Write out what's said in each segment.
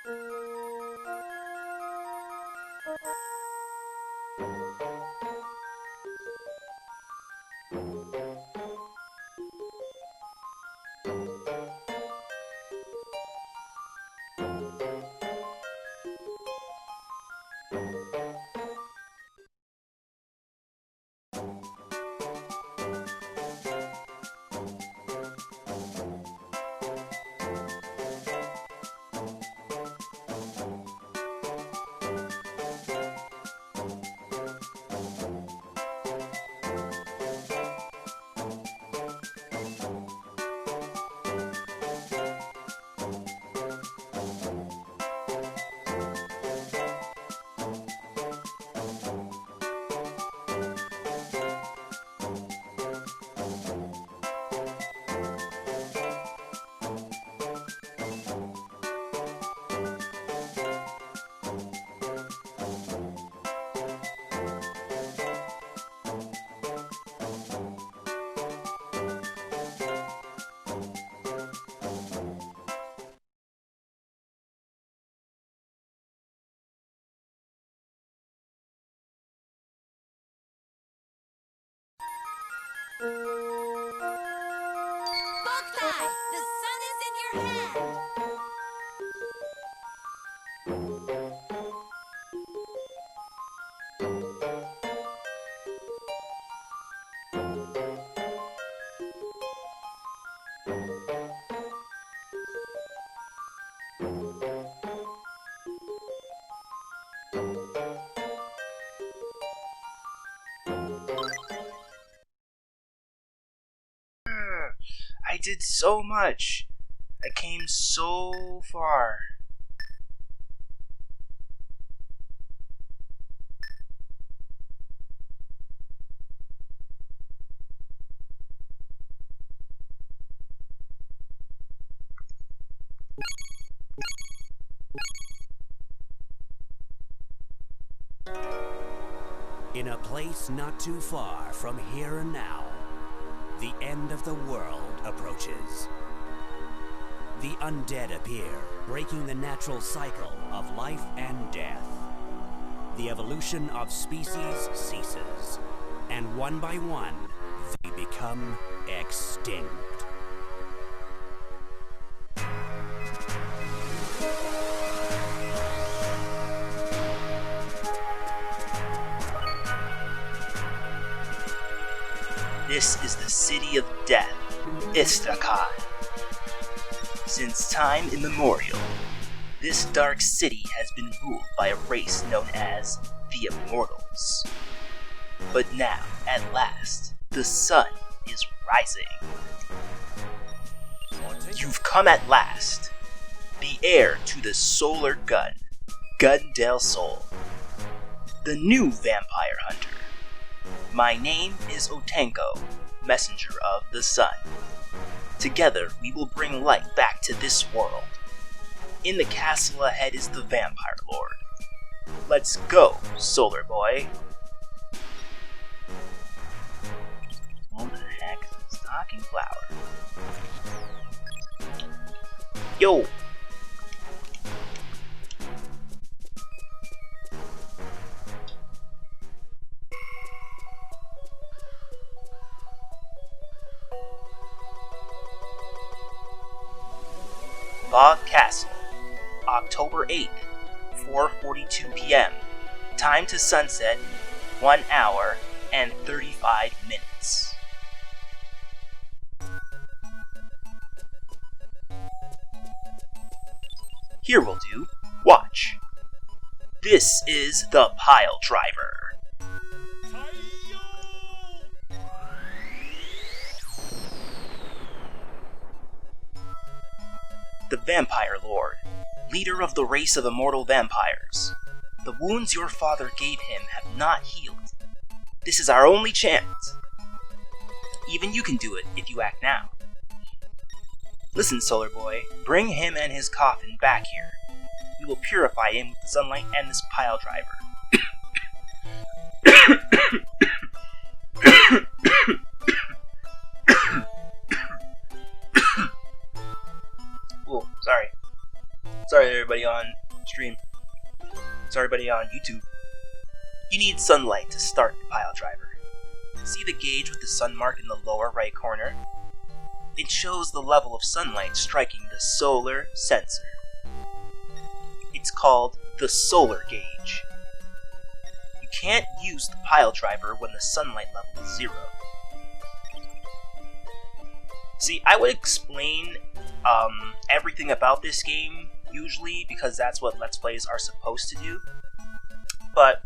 Boktai, the sun is in your hand. I did so much. I came so far. In a place not too far from here and now, the end of the world approaches. The undead appear, breaking the natural cycle of life and death. The evolution of species ceases, and one by one, they become extinct. This is the city of death, Istakai. Since time immemorial, this dark city has been ruled by a race known as the Immortals. But now, at last, the sun is rising. You've come at last, the heir to the solar gun, Gun del Sol, the new vampire hunter. My name is Otenko, messenger of the sun. Together, we will bring light back to this world. In the castle ahead is the vampire lord. Let's go, solar boy. What the heck is a stocking flower? Yo! Bog Castle, October 8th, 4:42 p.m. Time to sunset, 1 hour and 35 minutes. Here will do. Watch. This is the Pile Driver. The Vampire Lord, leader of the race of immortal vampires. The wounds your father gave him have not healed. This is our only chance. Even you can do it if you act now. Listen, Solar Boy, bring him and his coffin back here. We will purify him with the sunlight and this pile driver. Oh, sorry. Sorry everybody on stream. Sorry everybody on YouTube. You need sunlight to start the pile driver. See the gauge with the sun mark in the lower right corner? It shows the level of sunlight striking the solar sensor. It's called the solar gauge. You can't use the pile driver when the sunlight level is 0. See, I would explain everything about this game usually because that's what Let's Plays are supposed to do, but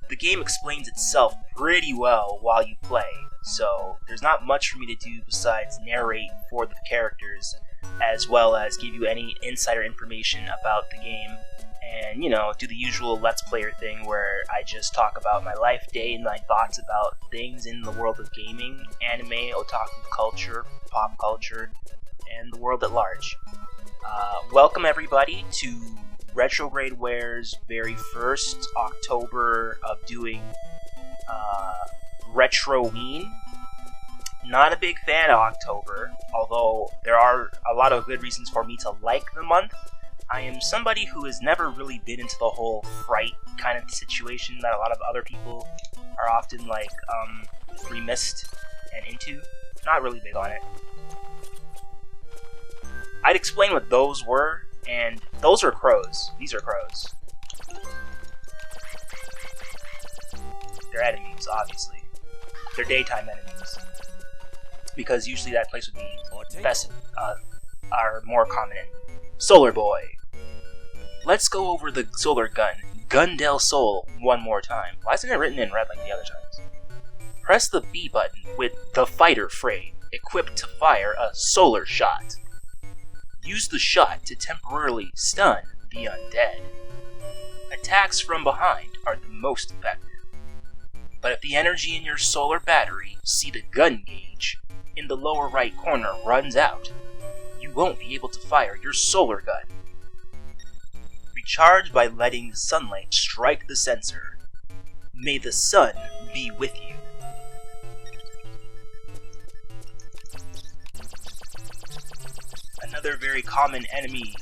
the game explains itself pretty well while you play, so there's not much for me to do besides narrate for the characters as well as give you any insider information about the game and, you know, do the usual Let's Player thing where I just talk about my life day and my thoughts about things in the world of gaming, anime, otaku culture, pop culture, and the world at large. Welcome everybody to Retrogradeware's very first October of doing RetroWEEN. Not a big fan of October, although there are a lot of good reasons for me to like the month. I am somebody who has never really been into the whole fright kind of situation that a lot of other people are often like remissed and into. Not really big on it. I'd explain what those were, and those are crows. These are crows. They're enemies, obviously. They're daytime enemies. Because usually that place would be best, our more common enemy. Solar Boy. Let's go over the solar gun, Gun del Sol, one more time. Why isn't it written in red like the other times? Press the B button with the fighter frame, equipped to fire a solar shot. Use the shot to temporarily stun the undead. Attacks from behind are the most effective. But if the energy in your solar battery, see the gun gauge, in the lower right corner runs out, you won't be able to fire your solar gun. Recharge by letting the sunlight strike the sensor. May the sun be with you. Another very common enemy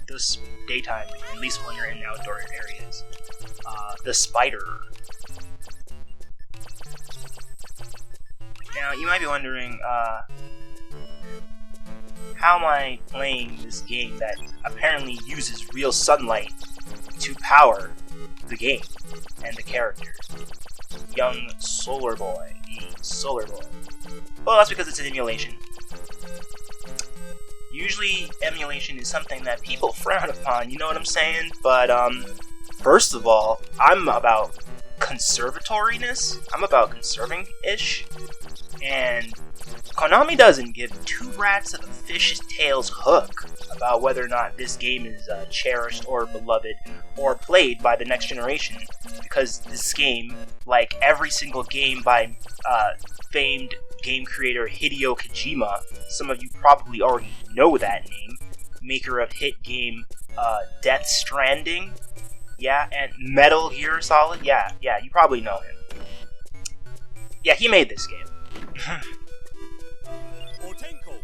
this daytime, at least when you're in outdoor areas, the spider. Now, you might be wondering, how am I playing this game that apparently uses real sunlight to power the game and the character? Young Solar Boy, the Solar Boy. Well, that's because it's an emulation. Usually, emulation is something that people frown upon, you know what I'm saying? But, first of all, I'm about conservatoriness. I'm about conserving-ish. And Konami doesn't give two rats of a fish's tail's hook about whether or not this game is cherished or beloved or played by the next generation, because this game, like every single game by famed game creator Hideo Kojima, some of you probably already know that name, maker of hit game Death Stranding, yeah, and Metal Gear Solid, yeah, you probably know him. Yeah, he made this game. Otenko.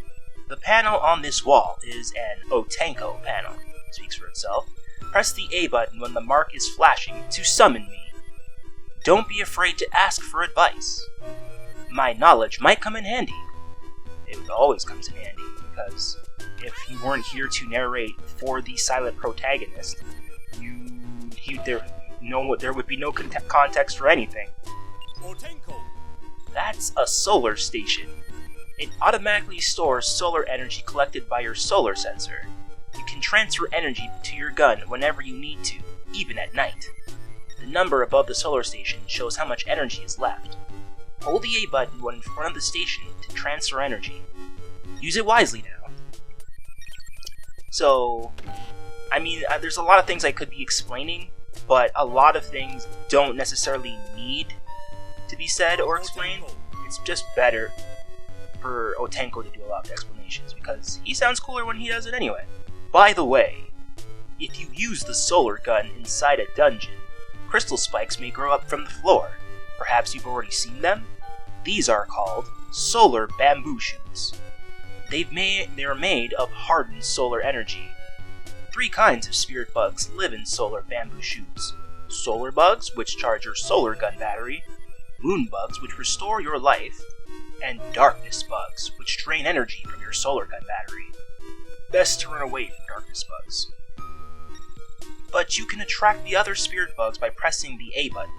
The panel on this wall is an Otenko panel. It speaks for itself. Press the A button when the mark is flashing to summon me. Don't be afraid to ask for advice. My knowledge might come in handy. It always comes in handy, because if you weren't here to narrate for the silent protagonist, there would be no context for anything. Otenko. That's a solar station. It automatically stores solar energy collected by your solar sensor. You can transfer energy to your gun whenever you need to, even at night. The number above the solar station shows how much energy is left. Hold the A button when in front of the station to transfer energy. Use it wisely now. So, I mean, there's a lot of things I could be explaining, but a lot of things don't necessarily need to be said or explained. It's just better for Otenko to do a lot of explanations, because he sounds cooler when he does it anyway. By the way, if you use the solar gun inside a dungeon, crystal spikes may grow up from the floor. Perhaps you've already seen them? These are called solar bamboo shoots. They are made of hardened solar energy. Three kinds of spirit bugs live in solar bamboo shoots. Solar bugs, which charge your solar gun battery, moon bugs, which restore your life, and darkness bugs, which drain energy from your solar gun battery. Best to run away from darkness bugs. But you can attract the other spirit bugs by pressing the A button.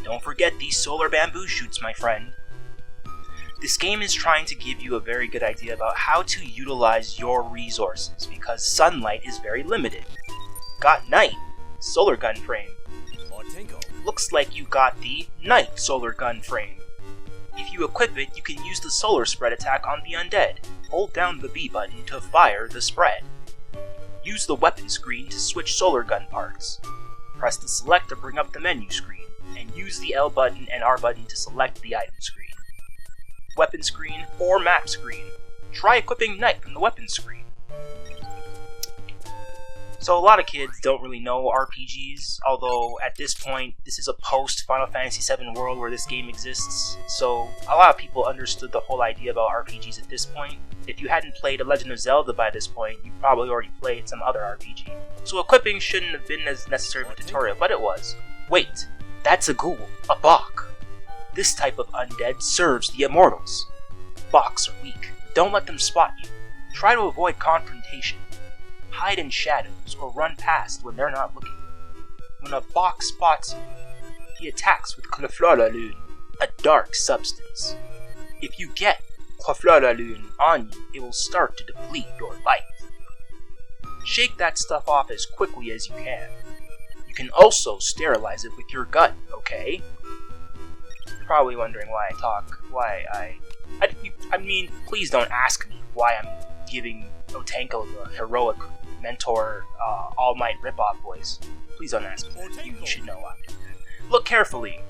Don't forget these solar bamboo shoots, my friend. This game is trying to give you a very good idea about how to utilize your resources, because sunlight is very limited. Got night, solar gun frame. Otenko. Looks like you got the night solar gun frame. If you equip it, you can use the solar spread attack on the undead. Hold down the B button to fire the spread. Use the weapon screen to switch solar gun parts. Press the select to bring up the menu screen, and use the L button and R button to select the item screen. Weapon screen or map screen. Try equipping Knight from the weapon screen. So a lot of kids don't really know RPGs, although at this point, this is a post-Final Fantasy VII world where this game exists, so a lot of people understood the whole idea about RPGs at this point. If you hadn't played A Legend of Zelda by this point, you probably already played some other RPG. So equipping shouldn't have been as necessary of a tutorial, but it was. Wait, that's a ghoul, a Bok. This type of undead serves the immortals. Boks are weak. Don't let them spot you. Try to avoid confrontation. Hide in shadows or run past when they're not looking. When a Bok spots you, he attacks with Clafleur la Lune, a dark substance. If you get Clafleur la Lune on you, it will start to deplete your life. Shake that stuff off as quickly as you can. You can also sterilize it with your gun, okay? You're probably wondering why I mean, please don't ask me why I'm giving Otenko the heroic mentor All Might ripoff voice. Please don't ask me that. You should know why I'm doing that. Look carefully.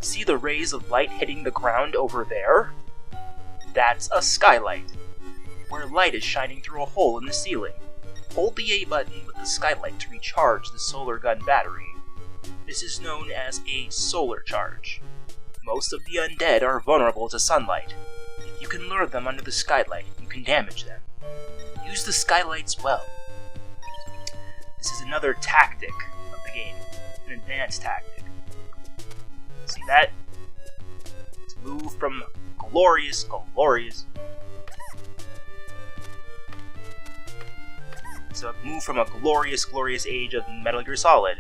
See the rays of light hitting the ground over there? That's a skylight, where light is shining through a hole in the ceiling. Hold the A button with the skylight to recharge the solar gun battery. This is known as a solar charge. Most of the undead are vulnerable to sunlight. If you can lure them under the skylight, you can damage them. Use the skylights well. This is another tactic of the game, an advanced tactic. See that? To move from glorious age of Metal Gear Solid.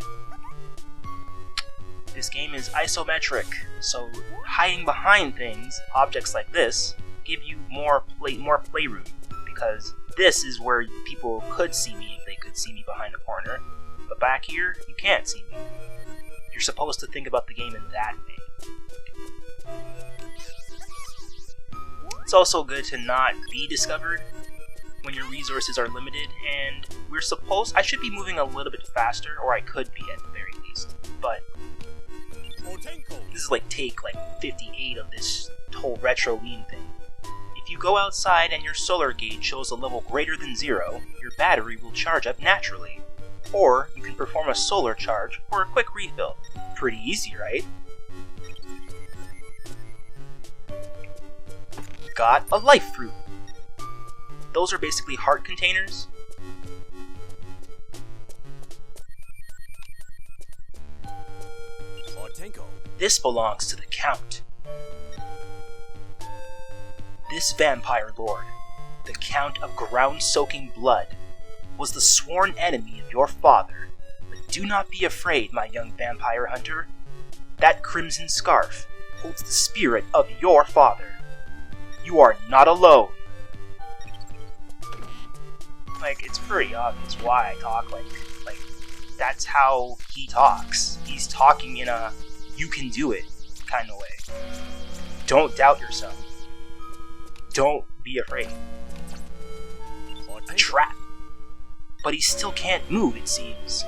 This game is isometric, so hiding behind things, objects like this, give you more playroom, because this is where people could see me if they could see me behind a corner, but back here, you can't see me. You're supposed to think about the game in that way. It's also good to not be discovered when your resources are limited, and I should be moving a little bit faster, or I could be at the very least, but this is take 58 of this whole RetroWEEN thing. If you go outside and your solar gauge shows a level greater than 0, your battery will charge up naturally. Or you can perform a solar charge for a quick refill. Pretty easy, right? Got a life fruit. Those are basically heart containers. Otenko. This belongs to the Count. This vampire lord, the Count of Ground-Soaking Blood, was the sworn enemy of your father. But do not be afraid, my young vampire hunter. That crimson scarf holds the spirit of your father. You are not alone. It's pretty obvious why I talk like that's how he talks. He's talking in a you can do it kind of way. Don't doubt yourself. Don't be afraid. A trap. But he still can't move, it seems.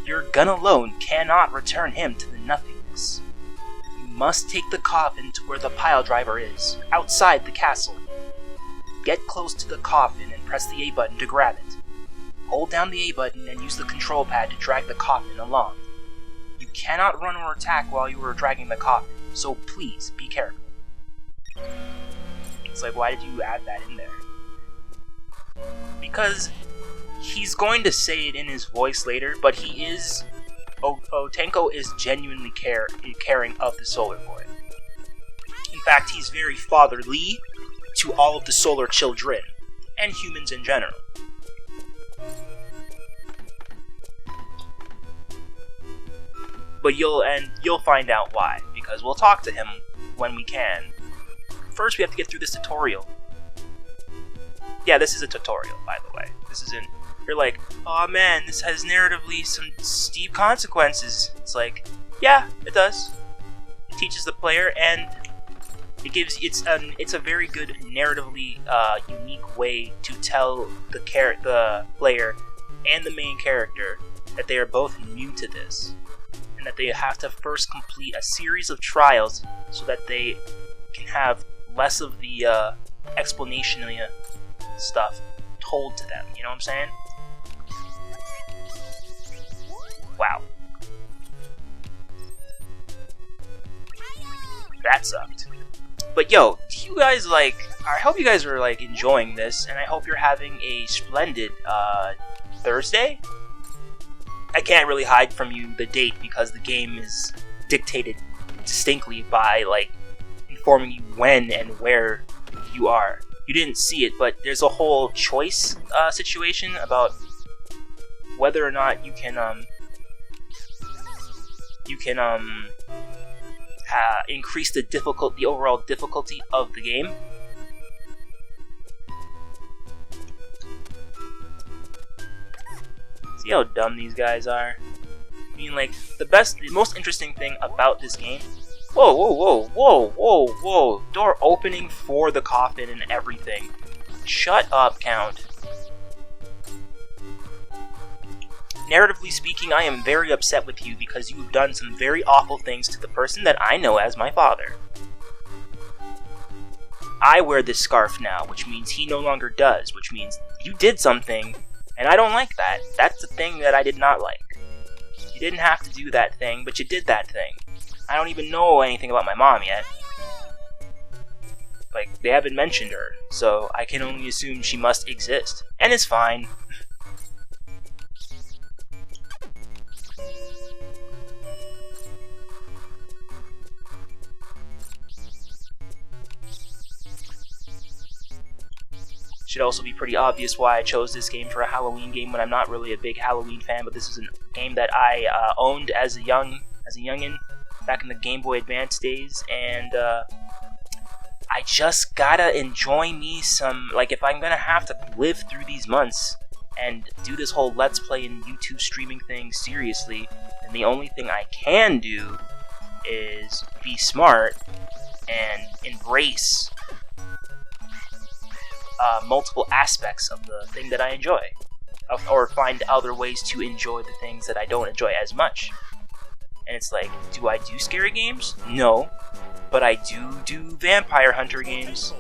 Your gun alone cannot return him to the nothingness. You must take the coffin to where the pile driver is, outside the castle. Get close to the coffin and press the A button to grab it. Hold down the A button and use the control pad to drag the coffin along. You cannot run or attack while you are dragging the coffin, so please be careful. It's why did you add that in there? Because he's going to say it in his voice later, but he is... Otenko is genuinely caring of the Solar Boy. In fact, he's very fatherly to all of the Solar children, and humans in general. But you'll find out why, because we'll talk to him when we can. First, we have to get through this tutorial. Yeah, this is a tutorial, by the way. This isn't... You're like, oh man, this has narratively some steep consequences. It's like, yeah, it does. It teaches the player, and it gives... It's a very good narratively unique way to tell the player and the main character that they are both new to this. And that they have to first complete a series of trials so that they can have less of the explanation stuff told to them. You know what I'm saying? Wow. That sucked. But yo, do you guys I hope you guys are enjoying this, and I hope you're having a splendid Thursday. I can't really hide from you the date because the game is dictated distinctly by informing you when and where you are. You didn't see it, but there's a whole choice situation about whether or not you can increase the overall difficulty of the game. See how dumb these guys are? I mean, the most interesting thing about this game... Whoa, whoa, whoa, whoa, whoa, whoa! Door opening for the coffin and everything. Shut up, Count. Narratively speaking, I am very upset with you because you've done some very awful things to the person that I know as my father. I wear this scarf now, which means he no longer does, which means you did something, and I don't like that. That's the thing that I did not like. You didn't have to do that thing, but you did that thing. I don't even know anything about my mom yet. They haven't mentioned her, so I can only assume she must exist. And it's fine. Should also be pretty obvious why I chose this game for a Halloween game when I'm not really a big Halloween fan, but this is a game that I owned as a youngin' back in the Game Boy Advance days, and I just gotta enjoy me some, if I'm gonna have to live through these months and do this whole Let's Play and YouTube streaming thing seriously, then the only thing I can do is be smart and embrace multiple aspects of the thing that I enjoy, or find other ways to enjoy the things that I don't enjoy as much. And it's do I do scary games? No, but I do Vampire Hunter games.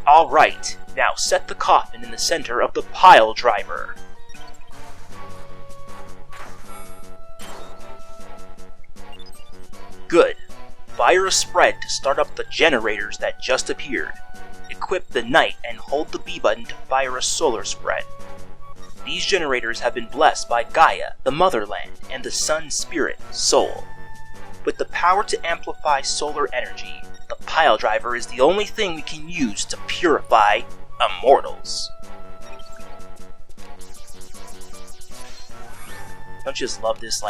Alright, now set the coffin in the center of the pile driver. Good. Fire a spread to start up the generators that just appeared. Equip the knight and hold the B button to fire a solar spread. These generators have been blessed by Gaia, the motherland, and the sun spirit, Sol. With the power to amplify solar energy, the pile driver is the only thing we can use to purify immortals. Don't you just love this,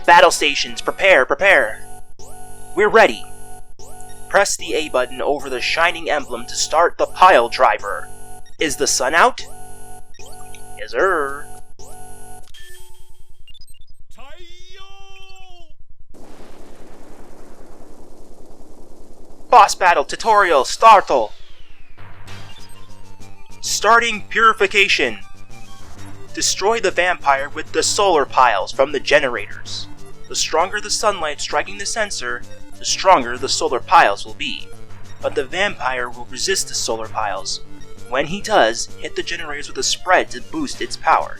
battle stations, prepare, prepare! We're ready! Press the A button over the shining emblem to start the pile driver. Is the sun out? Yes, sir. Boss battle tutorial startle. Starting purification. Destroy the vampire with the solar piles from the generators. The stronger the sunlight striking the sensor, the stronger the solar piles will be. But the vampire will resist the solar piles. When he does, hit the generators with a spread to boost its power.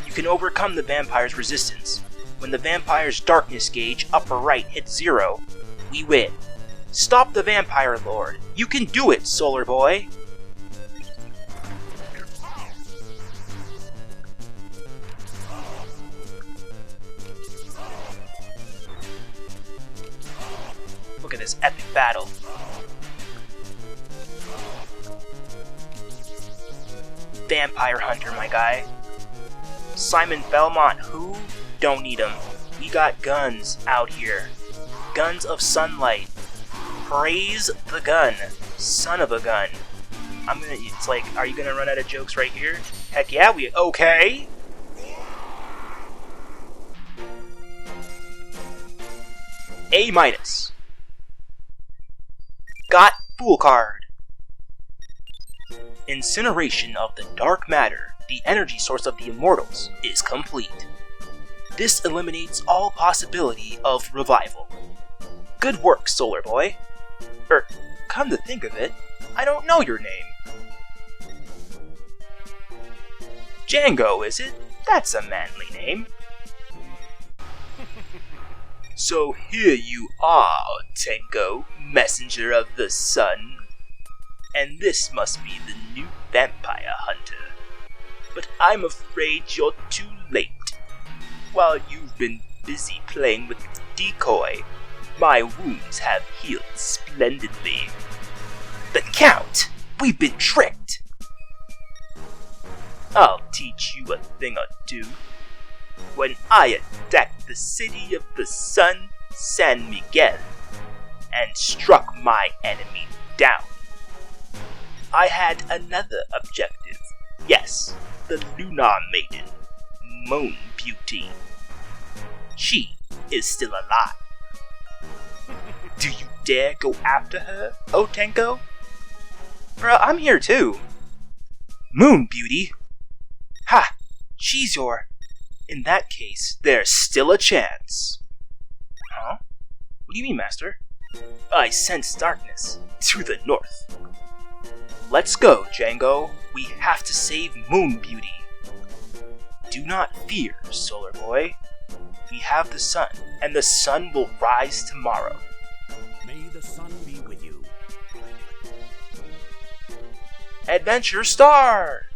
You can overcome the vampire's resistance. When the vampire's darkness gauge upper right hits 0, we win. Stop the vampire lord. You can do it, Solar Boy! this epic battle. Vampire Hunter, my guy. Simon Belmont, who? Don't need him. We got guns out here. Guns of sunlight. Praise the gun. Son of a gun. It's like, are you gonna run out of jokes right here? Heck yeah, okay. A-. Got Fool Card. Incineration of the dark matter, the energy source of the immortals, is complete. This eliminates all possibility of revival. Good work, Solar Boy. Come to think of it, I don't know your name. Django, is it? That's a manly name. So here you are, Otenko, messenger of the sun. And this must be the new vampire hunter. But I'm afraid you're too late. While you've been busy playing with the decoy, my wounds have healed splendidly. The Count! We've been tricked! I'll teach you a thing or two. When I attacked the city of the sun, San Miguel, and struck my enemy down, I had another objective. Yes, the Lunar Maiden, Moon Beauty. She is still alive. Do you dare go after her, Otenko? Bruh, I'm here too. Moon Beauty? Ha! She's your... In that case, there's still a chance. Huh? What do you mean, Master? I sense darkness to the north. Let's go, Django. We have to save Moon Beauty. Do not fear, Solar Boy. We have the sun, and the sun will rise tomorrow. May the sun be with you. Adventure start!